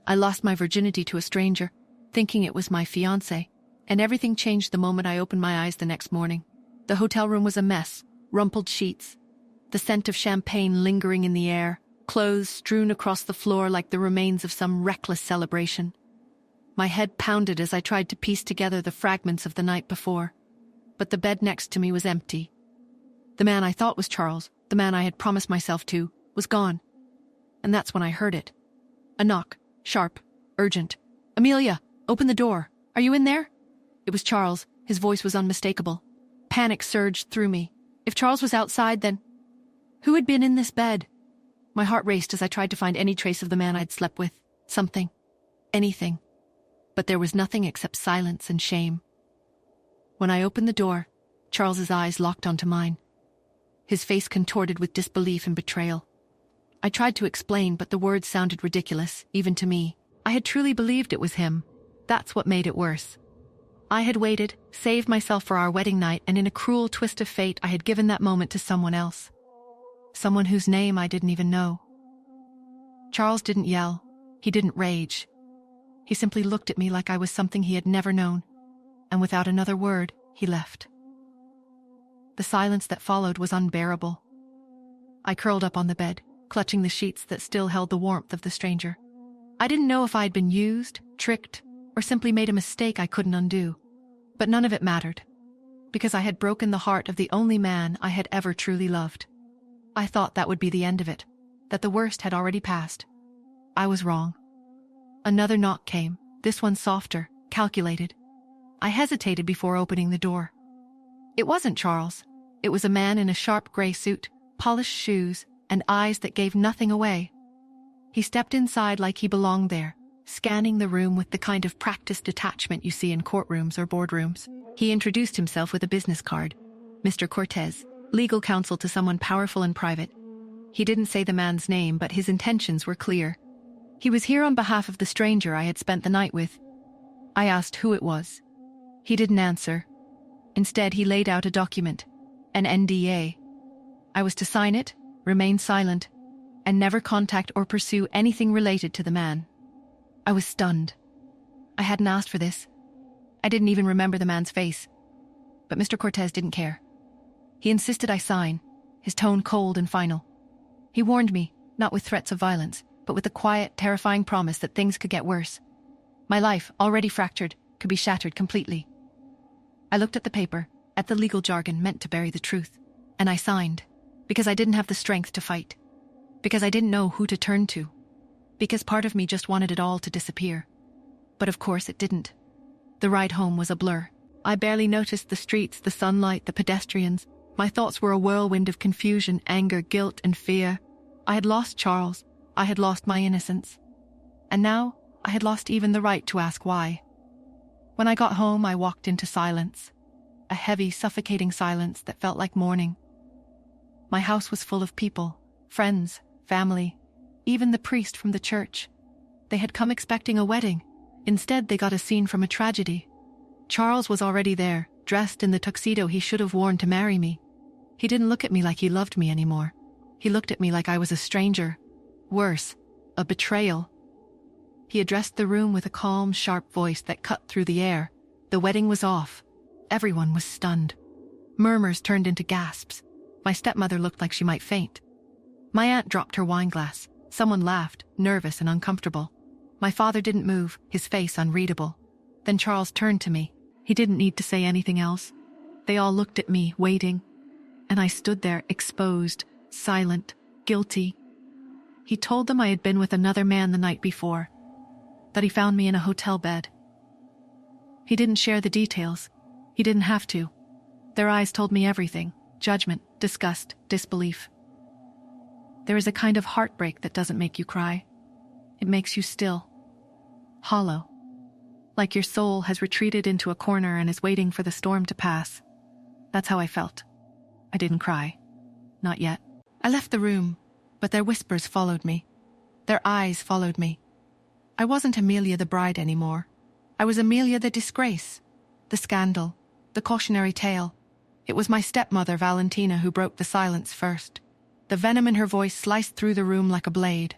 I lost my virginity to a stranger, thinking it was my fiancé, and everything changed the moment I opened my eyes the next morning. The hotel room was a mess, rumpled sheets, the scent of champagne lingering in the air, clothes strewn across the floor like the remains of some reckless celebration. My head pounded as I tried to piece together the fragments of the night before, but the bed next to me was empty. The man I thought was Charles, the man I had promised myself to, was gone. And that's when I heard it. A knock, sharp, urgent. "Amelia, open the door. Are you in there?" It was Charles. His voice was unmistakable. Panic surged through me. If Charles was outside, then who had been in this bed? My heart raced as I tried to find any trace of the man I'd slept with. Something. Anything. But there was nothing except silence and shame. When I opened the door, Charles's eyes locked onto mine. His face contorted with disbelief and betrayal. I tried to explain, but the words sounded ridiculous, even to me. I had truly believed it was him. That's what made it worse. I had waited, saved myself for our wedding night, and in a cruel twist of fate, I had given that moment to someone else. Someone whose name I didn't even know. Charles didn't yell. He didn't rage. He simply looked at me like I was something he had never known, and without another word, he left. The silence that followed was unbearable. I curled up on the bed, clutching the sheets that still held the warmth of the stranger. I didn't know if I'd been used, tricked, or simply made a mistake I couldn't undo. But none of it mattered, because I had broken the heart of the only man I had ever truly loved. I thought that would be the end of it, that the worst had already passed. I was wrong. Another knock came, this one softer, calculated. I hesitated before opening the door. It wasn't Charles. It was a man in a sharp gray suit, polished shoes, and eyes that gave nothing away. He stepped inside like he belonged there, scanning the room with the kind of practiced detachment you see in courtrooms or boardrooms. He introduced himself with a business card. Mr. Cortez, legal counsel to someone powerful and private. He didn't say the man's name, but his intentions were clear. He was here on behalf of the stranger I had spent the night with. I asked who it was. He didn't answer. Instead, he laid out a document, an NDA. I was to sign it, remain silent, and never contact or pursue anything related to the man. I was stunned. I hadn't asked for this. I didn't even remember the man's face. But Mr. Cortez didn't care. He insisted I sign, his tone cold and final. He warned me, not with threats of violence, but with the quiet, terrifying promise that things could get worse. My life, already fractured, could be shattered completely. I looked at the paper, at the legal jargon meant to bury the truth, and I signed, because I didn't have the strength to fight, because I didn't know who to turn to, because part of me just wanted it all to disappear. But of course it didn't. The ride home was a blur. I barely noticed the streets, the sunlight, the pedestrians. My thoughts were a whirlwind of confusion, anger, guilt, and fear. I had lost Charles. I had lost my innocence. And now, I had lost even the right to ask why. When I got home, I walked into silence. A heavy, suffocating silence that felt like mourning. My house was full of people, friends, family, even the priest from the church. They had come expecting a wedding. Instead, they got a scene from a tragedy. Charles was already there, dressed in the tuxedo he should have worn to marry me. He didn't look at me like he loved me anymore. He looked at me like I was a stranger. Worse, a betrayal. He addressed the room with a calm, sharp voice that cut through the air. The wedding was off. Everyone was stunned. Murmurs turned into gasps. My stepmother looked like she might faint. My aunt dropped her wine glass. Someone laughed, nervous and uncomfortable. My father didn't move, his face unreadable. Then Charles turned to me. He didn't need to say anything else. They all looked at me, waiting. And I stood there, exposed, silent, guilty. He told them I had been with another man the night before, that he found me in a hotel bed. He didn't share the details. He didn't have to. Their eyes told me everything: judgment, disgust, disbelief. There is a kind of heartbreak that doesn't make you cry. It makes you still, hollow, like your soul has retreated into a corner and is waiting for the storm to pass. That's how I felt. I didn't cry. Not yet. I left the room, but their whispers followed me. Their eyes followed me. I wasn't Amelia the bride anymore. I was Amelia the disgrace, the scandal, the cautionary tale. It was my stepmother, Valentina, who broke the silence first. The venom in her voice sliced through the room like a blade.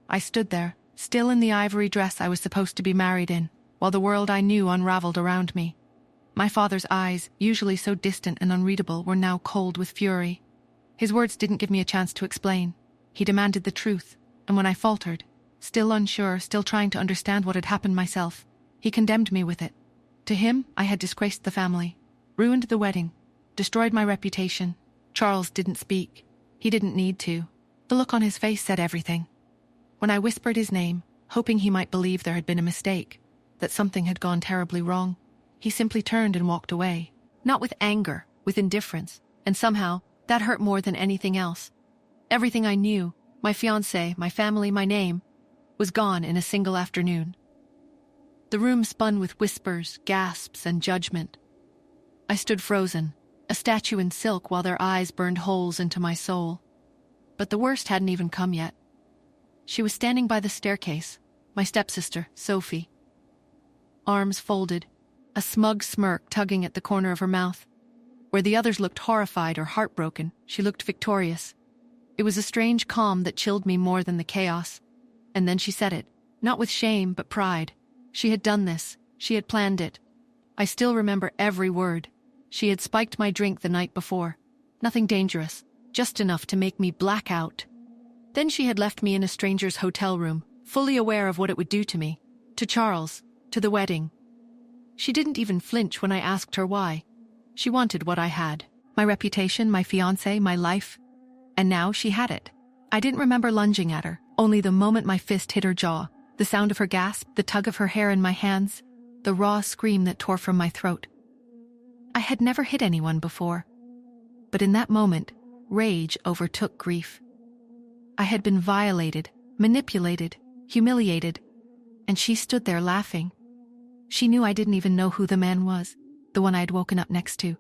I stood there, still in the ivory dress I was supposed to be married in, while the world I knew unraveled around me. My father's eyes, usually so distant and unreadable, were now cold with fury. His words didn't give me a chance to explain. He demanded the truth, and when I faltered, still unsure, still trying to understand what had happened myself, he condemned me with it. To him, I had disgraced the family, ruined the wedding, destroyed my reputation. Charles didn't speak. He didn't need to. The look on his face said everything. When I whispered his name, hoping he might believe there had been a mistake, that something had gone terribly wrong, he simply turned and walked away. Not with anger, with indifference, and somehow that hurt more than anything else. Everything I knew, my fiancé, my family, my name, was gone in a single afternoon. The room spun with whispers, gasps, and judgment. I stood frozen, a statue in silk, while their eyes burned holes into my soul. But the worst hadn't even come yet. She was standing by the staircase, my stepsister, Sophie. Arms folded, a smug smirk tugging at the corner of her mouth. Where the others looked horrified or heartbroken, she looked victorious. It was a strange calm that chilled me more than the chaos. And then she said it, not with shame but pride. She had done this. She had planned it. I still remember every word. She had spiked my drink the night before. Nothing dangerous, just enough to make me black out. Then she had left me in a stranger's hotel room, fully aware of what it would do to me, to Charles, to the wedding. She didn't even flinch when I asked her why. She wanted what I had. My reputation, my fiancé, my life. And now she had it. I didn't remember lunging at her, only the moment my fist hit her jaw, the sound of her gasp, the tug of her hair in my hands, the raw scream that tore from my throat. I had never hit anyone before. But in that moment, rage overtook grief. I had been violated, manipulated, humiliated, and she stood there laughing. She knew I didn't even know who the man was, the one I had woken up next to,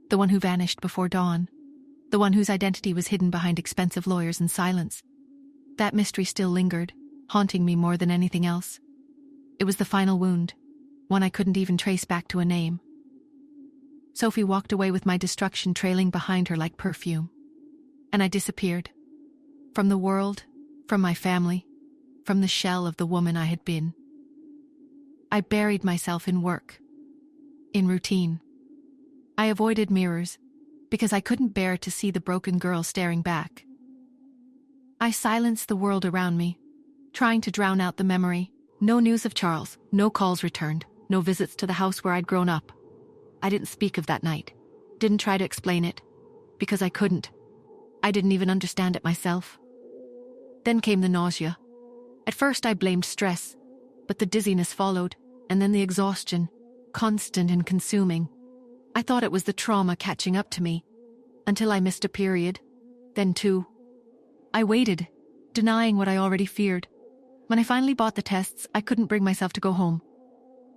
the one who vanished before dawn, the one whose identity was hidden behind expensive lawyers and silence. That mystery still lingered, haunting me more than anything else. It was the final wound, one I couldn't even trace back to a name. Sophie walked away with my destruction trailing behind her like perfume. And I disappeared. From the world, from my family, from the shell of the woman I had been. I buried myself in work, in routine. I avoided mirrors, because I couldn't bear to see the broken girl staring back. I silenced the world around me, trying to drown out the memory. No news of Charles, no calls returned, no visits to the house where I'd grown up. I didn't speak of that night, didn't try to explain it, because I couldn't. I didn't even understand it myself. Then came the nausea. At first I blamed stress, but the dizziness followed, and then the exhaustion, constant and consuming. I thought it was the trauma catching up to me, until I missed a period, then two. I waited, denying what I already feared. When I finally bought the tests, I couldn't bring myself to go home.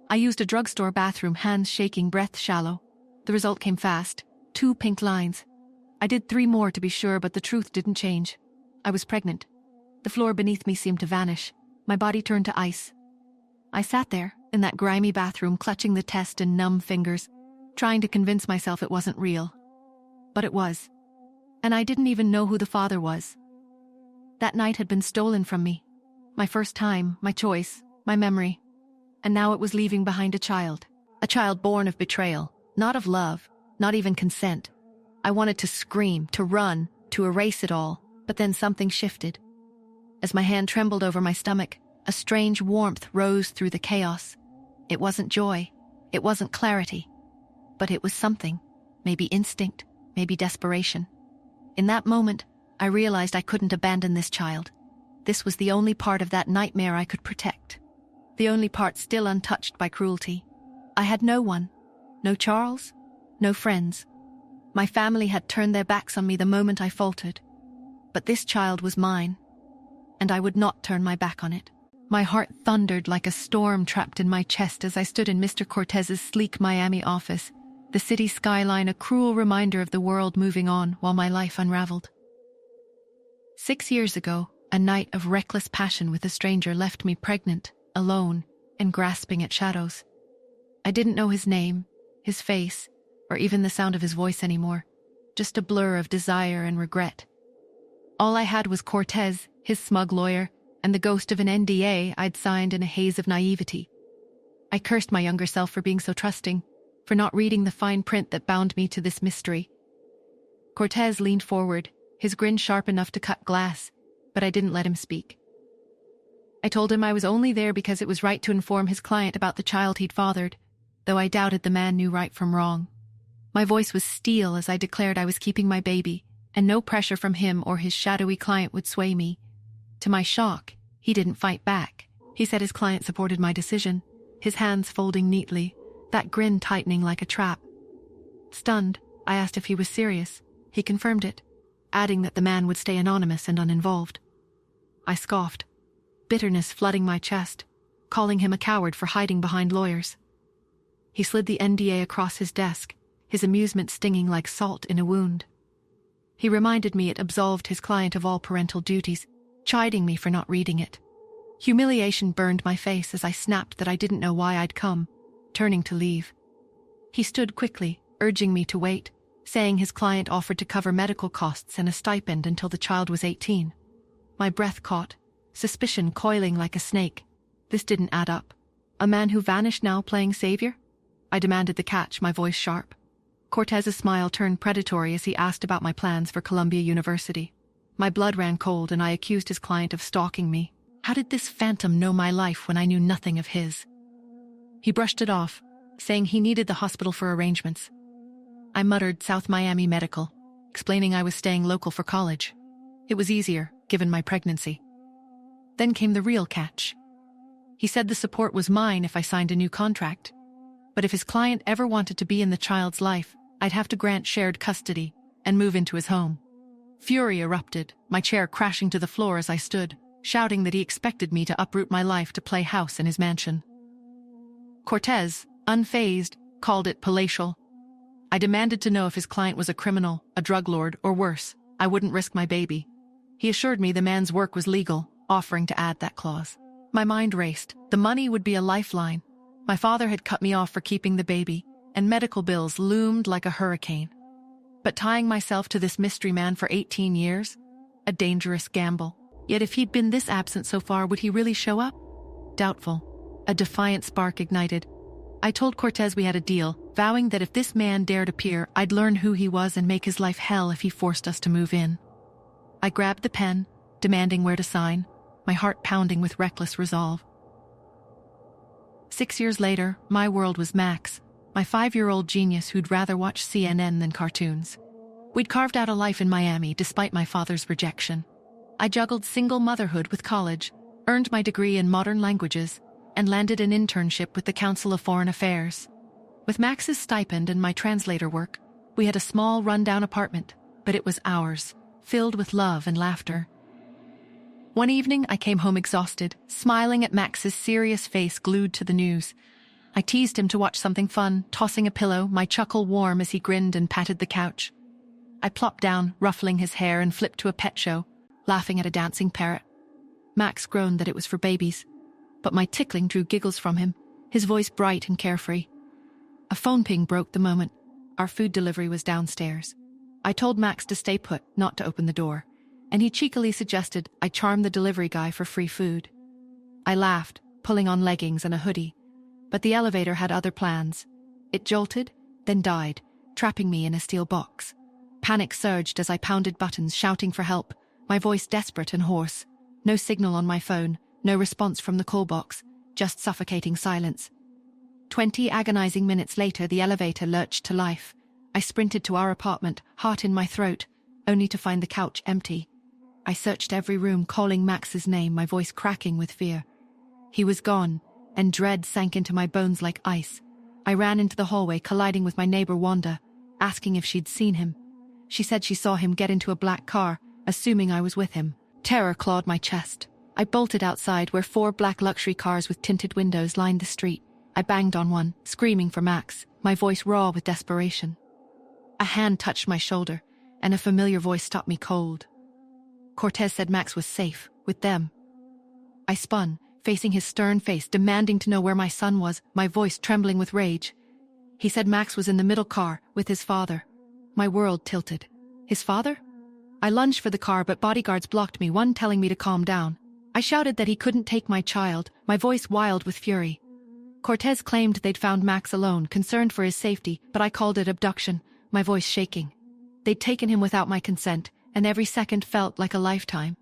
I used a drugstore bathroom, hands shaking, breath shallow. The result came fast, 2 pink lines. I did 3 more to be sure, but the truth didn't change. I was pregnant. The floor beneath me seemed to vanish. My body turned to ice. I sat there, in that grimy bathroom, clutching the test in numb fingers, trying to convince myself it wasn't real. But it was. And I didn't even know who the father was. That night had been stolen from me. My first time, my choice, my memory. And now it was leaving behind a child born of betrayal, not of love, not even consent. I wanted to scream, to run, to erase it all, but then something shifted. As my hand trembled over my stomach, a strange warmth rose through the chaos. It wasn't joy, it wasn't clarity, but it was something, maybe instinct, maybe desperation. In that moment, I realized I couldn't abandon this child. This was the only part of that nightmare I could protect. The only part still untouched by cruelty. I had no one. No Charles. No friends. My family had turned their backs on me the moment I faltered. But this child was mine. And I would not turn my back on it. My heart thundered like a storm trapped in my chest as I stood in Mr. Cortez's sleek Miami office, the city skyline a cruel reminder of the world moving on while my life unraveled. 6 years ago, a night of reckless passion with a stranger left me pregnant, alone, and grasping at shadows. I didn't know his name, his face, or even the sound of his voice anymore, just a blur of desire and regret. All I had was Cortez, his smug lawyer, and the ghost of an NDA I'd signed in a haze of naivety. I cursed my younger self for being so trusting, for not reading the fine print that bound me to this mystery. Cortez leaned forward, his grin sharp enough to cut glass, but I didn't let him speak. I told him I was only there because it was right to inform his client about the child he'd fathered, though I doubted the man knew right from wrong. My voice was steel as I declared I was keeping my baby, and no pressure from him or his shadowy client would sway me. To my shock, he didn't fight back. He said his client supported my decision, his hands folding neatly, that grin tightening like a trap. Stunned, I asked if he was serious. He confirmed it, adding that the man would stay anonymous and uninvolved. I scoffed, bitterness flooding my chest, calling him a coward for hiding behind lawyers. He slid the NDA across his desk, his amusement stinging like salt in a wound. He reminded me it absolved his client of all parental duties, chiding me for not reading it. Humiliation burned my face as I snapped that I didn't know why I'd come, turning to leave. He stood quickly, urging me to wait, saying his client offered to cover medical costs and a stipend until the child was 18. My breath caught, suspicion coiling like a snake. This didn't add up. A man who vanished now playing savior? I demanded the catch, my voice sharp. Cortez's smile turned predatory as he asked about my plans for Columbia University. My blood ran cold and I accused his client of stalking me. How did this phantom know my life when I knew nothing of his? He brushed it off, saying he needed the hospital for arrangements. I muttered South Miami Medical, explaining I was staying local for college. It was easier, given my pregnancy. Then came the real catch. He said the support was mine if I signed a new contract. But if his client ever wanted to be in the child's life, I'd have to grant shared custody and move into his home. Fury erupted, my chair crashing to the floor as I stood, shouting that he expected me to uproot my life to play house in his mansion. Cortez, unfazed, called it palatial. I demanded to know if his client was a criminal, a drug lord, or worse. I wouldn't risk my baby. He assured me the man's work was legal, offering to add that clause. My mind raced. The money would be a lifeline. My father had cut me off for keeping the baby, and medical bills loomed like a hurricane. But tying myself to this mystery man for 18 years? A dangerous gamble. Yet if he'd been this absent so far, would he really show up? Doubtful. A defiant spark ignited. I told Cortez we had a deal, vowing that if this man dared appear, I'd learn who he was and make his life hell if he forced us to move in. I grabbed the pen, demanding where to sign, my heart pounding with reckless resolve. 6 years later, my world was Max, my 5-year-old genius who'd rather watch CNN than cartoons. We'd carved out a life in Miami despite my father's rejection. I juggled single motherhood with college, earned my degree in modern languages, and landed an internship with the Council of Foreign Affairs. With Max's stipend and my translator work, we had a small rundown apartment, but it was ours, filled with love and laughter. One evening, I came home exhausted, smiling at Max's serious face glued to the news. I teased him to watch something fun, tossing a pillow, my chuckle warm as he grinned and patted the couch. I plopped down, ruffling his hair, and flipped to a pet show, laughing at a dancing parrot. Max groaned that it was for babies, but my tickling drew giggles from him, his voice bright and carefree. A phone ping broke the moment. Our food delivery was downstairs. I told Max to stay put, not to open the door, and he cheekily suggested I charm the delivery guy for free food. I laughed, pulling on leggings and a hoodie, but the elevator had other plans. It jolted, then died, trapping me in a steel box. Panic surged as I pounded buttons, shouting for help, my voice desperate and hoarse. No signal on my phone, no response from the call box, just suffocating silence. 20 agonizing minutes later, the elevator lurched to life. I sprinted to our apartment, heart in my throat, only to find the couch empty. I searched every room, calling Max's name, my voice cracking with fear. He was gone, and dread sank into my bones like ice. I ran into the hallway, colliding with my neighbor Wanda, asking if she'd seen him. She said she saw him get into a black car, assuming I was with him. Terror clawed my chest. I bolted outside, where 4 black luxury cars with tinted windows lined the street. I banged on one, screaming for Max, my voice raw with desperation. A hand touched my shoulder, and a familiar voice stopped me cold. Cortez said Max was safe, with them. I spun, facing his stern face, demanding to know where my son was, my voice trembling with rage. He said Max was in the middle car, with his father. My world tilted. His father? I lunged for the car, but bodyguards blocked me, one telling me to calm down. I shouted that he couldn't take my child, my voice wild with fury. Cortez claimed they'd found Max alone, concerned for his safety, but I called it abduction, my voice shaking. They'd taken him without my consent, and every second felt like a lifetime.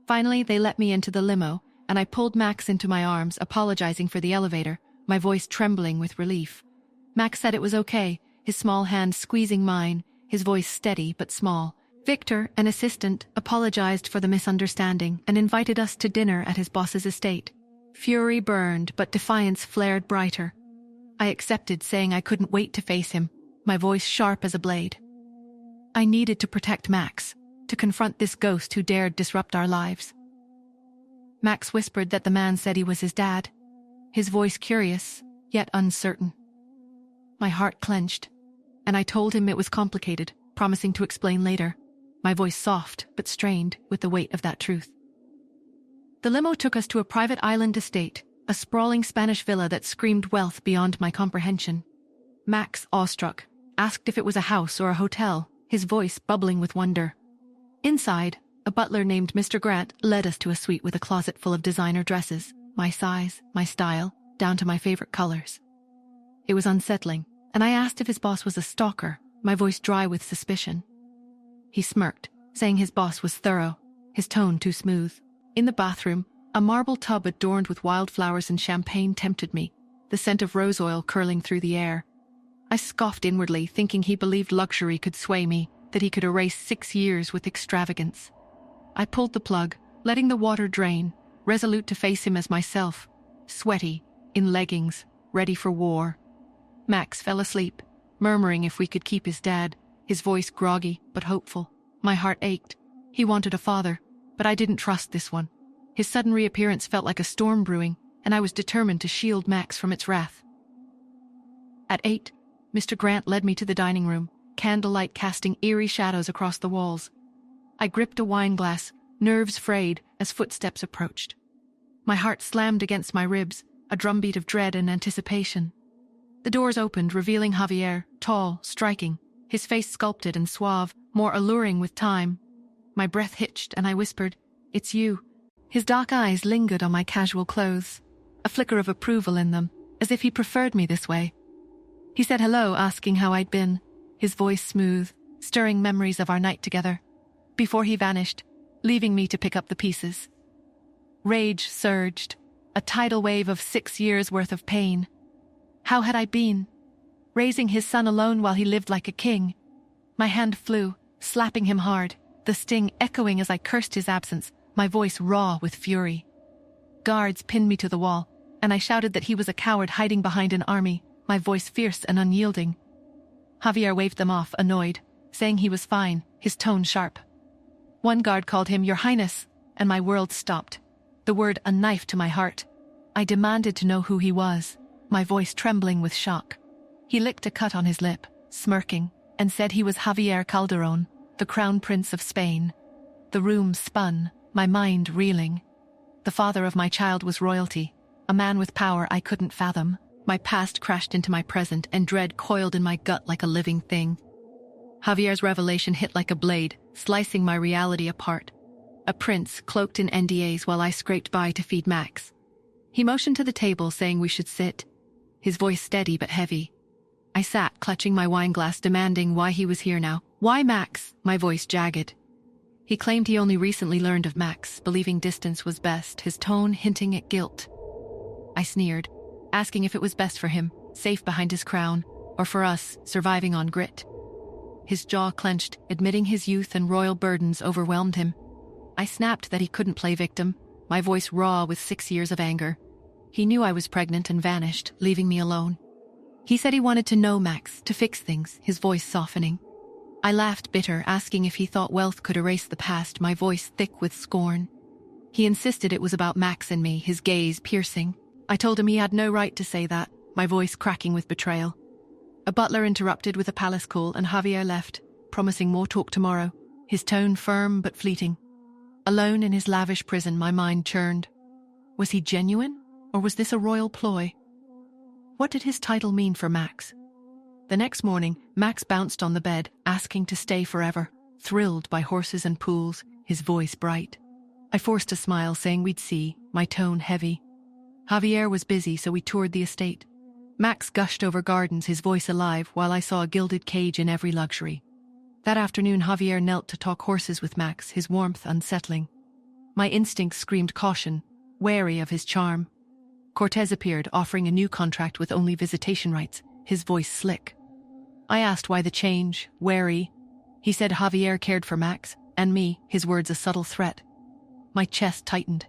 Finally, they let me into the limo, and I pulled Max into my arms, apologizing for the elevator, my voice trembling with relief. Max said it was okay, his small hand squeezing mine, his voice steady but small. Victor, an assistant, apologized for the misunderstanding and invited us to dinner at his boss's estate. Fury burned, but defiance flared brighter. I accepted, saying I couldn't wait to face him, my voice sharp as a blade. I needed to protect Max, to confront this ghost who dared disrupt our lives. Max whispered that the man said he was his dad, his voice curious, yet uncertain. My heart clenched, and I told him it was complicated, promising to explain later, my voice soft but strained with the weight of that truth. The limo took us to a private island estate, a sprawling Spanish villa that screamed wealth beyond my comprehension. Max, awestruck, asked if it was a house or a hotel, his voice bubbling with wonder. Inside, a butler named Mr. Grant led us to a suite with a closet full of designer dresses, my size, my style, down to my favorite colors. It was unsettling, and I asked if his boss was a stalker, my voice dry with suspicion. He smirked, saying his boss was thorough, his tone too smooth. In the bathroom, a marble tub adorned with wildflowers and champagne tempted me, the scent of rose oil curling through the air. I scoffed inwardly, thinking he believed luxury could sway me, that he could erase 6 years with extravagance. I pulled the plug, letting the water drain, resolute to face him as myself, sweaty, in leggings, ready for war. Max fell asleep, murmuring if we could keep his dad, his voice groggy but hopeful. My heart ached. He wanted a father, but I didn't trust this one. His sudden reappearance felt like a storm brewing, and I was determined to shield Max from its wrath. At 8, Mr. Grant led me to the dining room, candlelight casting eerie shadows across the walls. I gripped a wine glass, nerves frayed as footsteps approached. My heart slammed against my ribs, a drumbeat of dread and anticipation. The doors opened, revealing Javier, tall, striking, his face sculpted and suave, more alluring with time. My breath hitched, and I whispered, "It's you." His dark eyes lingered on my casual clothes, a flicker of approval in them, as if he preferred me this way. He said hello, asking how I'd been, his voice smooth, stirring memories of our night together, before he vanished, leaving me to pick up the pieces. Rage surged, a tidal wave of 6 years' worth of pain. How had I been? Raising his son alone while he lived like a king. My hand flew, slapping him hard, the sting echoing as I cursed his absence, my voice raw with fury. Guards pinned me to the wall, and I shouted that he was a coward hiding behind an army, my voice fierce and unyielding. Javier waved them off, annoyed, saying he was fine, his tone sharp. One guard called him "Your Highness," and my world stopped, the word a knife to my heart. I demanded to know who he was, my voice trembling with shock. He licked a cut on his lip, smirking, and said he was Javier Calderón, the Crown Prince of Spain. The room spun, my mind reeling. The father of my child was royalty, a man with power I couldn't fathom. My past crashed into my present, and dread coiled in my gut like a living thing. Javier's revelation hit like a blade, slicing my reality apart. A prince cloaked in NDAs while I scraped by to feed Max. He motioned to the table, saying we should sit, his voice steady but heavy. I sat, clutching my wine glass, demanding why he was here now. Why Max? My voice jagged. He claimed he only recently learned of Max, believing distance was best, his tone hinting at guilt. I sneered, asking if it was best for him, safe behind his crown, or for us, surviving on grit. His jaw clenched, admitting his youth and royal burdens overwhelmed him. I snapped that he couldn't play victim, my voice raw with 6 years of anger. He knew I was pregnant and vanished, leaving me alone. He said he wanted to know Max, to fix things, his voice softening. I laughed bitter, asking if he thought wealth could erase the past, my voice thick with scorn. He insisted it was about Max and me, his gaze piercing. I told him he had no right to say that, my voice cracking with betrayal. A butler interrupted with a palace call, and Javier left, promising more talk tomorrow, his tone firm but fleeting. Alone in his lavish prison, my mind churned. Was he genuine, or was this a royal ploy? What did his title mean for Max? The next morning, Max bounced on the bed, asking to stay forever, thrilled by horses and pools, his voice bright. I forced a smile, saying we'd see, my tone heavy. Javier was busy, so we toured the estate. Max gushed over gardens, his voice alive, while I saw a gilded cage in every luxury. That afternoon, Javier knelt to talk horses with Max, his warmth unsettling. My instincts screamed caution, wary of his charm. Cortez appeared, offering a new contract with only visitation rights, his voice slick. I asked why the change, wary. He said Javier cared for Max, and me, his words a subtle threat. My chest tightened.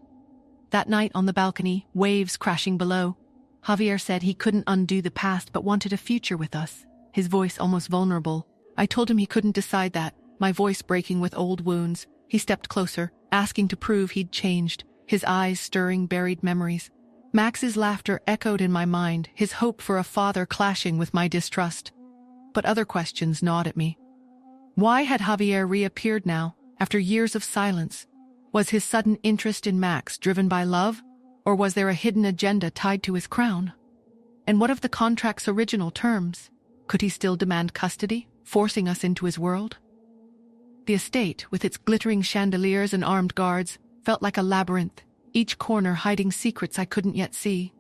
That night on the balcony, waves crashing below, Javier said he couldn't undo the past but wanted a future with us, his voice almost vulnerable. I told him he couldn't decide that, my voice breaking with old wounds. He stepped closer, asking to prove he'd changed, his eyes stirring buried memories. Max's laughter echoed in my mind, his hope for a father clashing with my distrust. But other questions gnawed at me. Why had Javier reappeared now, after years of silence? Was his sudden interest in Max driven by love, or was there a hidden agenda tied to his crown? And what of the contract's original terms? Could he still demand custody, forcing us into his world? The estate, with its glittering chandeliers and armed guards, felt like a labyrinth, each corner hiding secrets I couldn't yet see.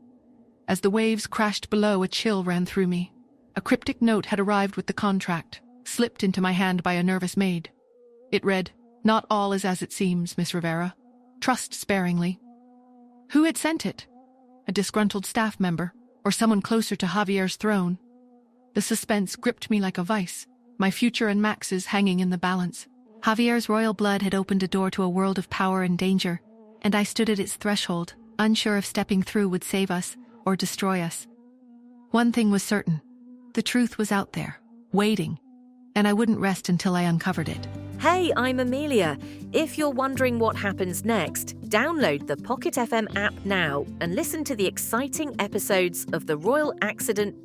As the waves crashed below, a chill ran through me. A cryptic note had arrived with the contract, slipped into my hand by a nervous maid. It read, "Not all is as it seems, Miss Rivera. Trust sparingly." Who had sent it? A disgruntled staff member, or someone closer to Javier's throne? The suspense gripped me like a vice, my future and Max's hanging in the balance. Javier's royal blood had opened a door to a world of power and danger, and I stood at its threshold, unsure if stepping through would save us or destroy us. One thing was certain. The truth was out there, waiting, and I wouldn't rest until I uncovered it. Hey, I'm Amelia. If you're wondering what happens next, download the Pocket FM app now and listen to the exciting episodes of the Royal Accident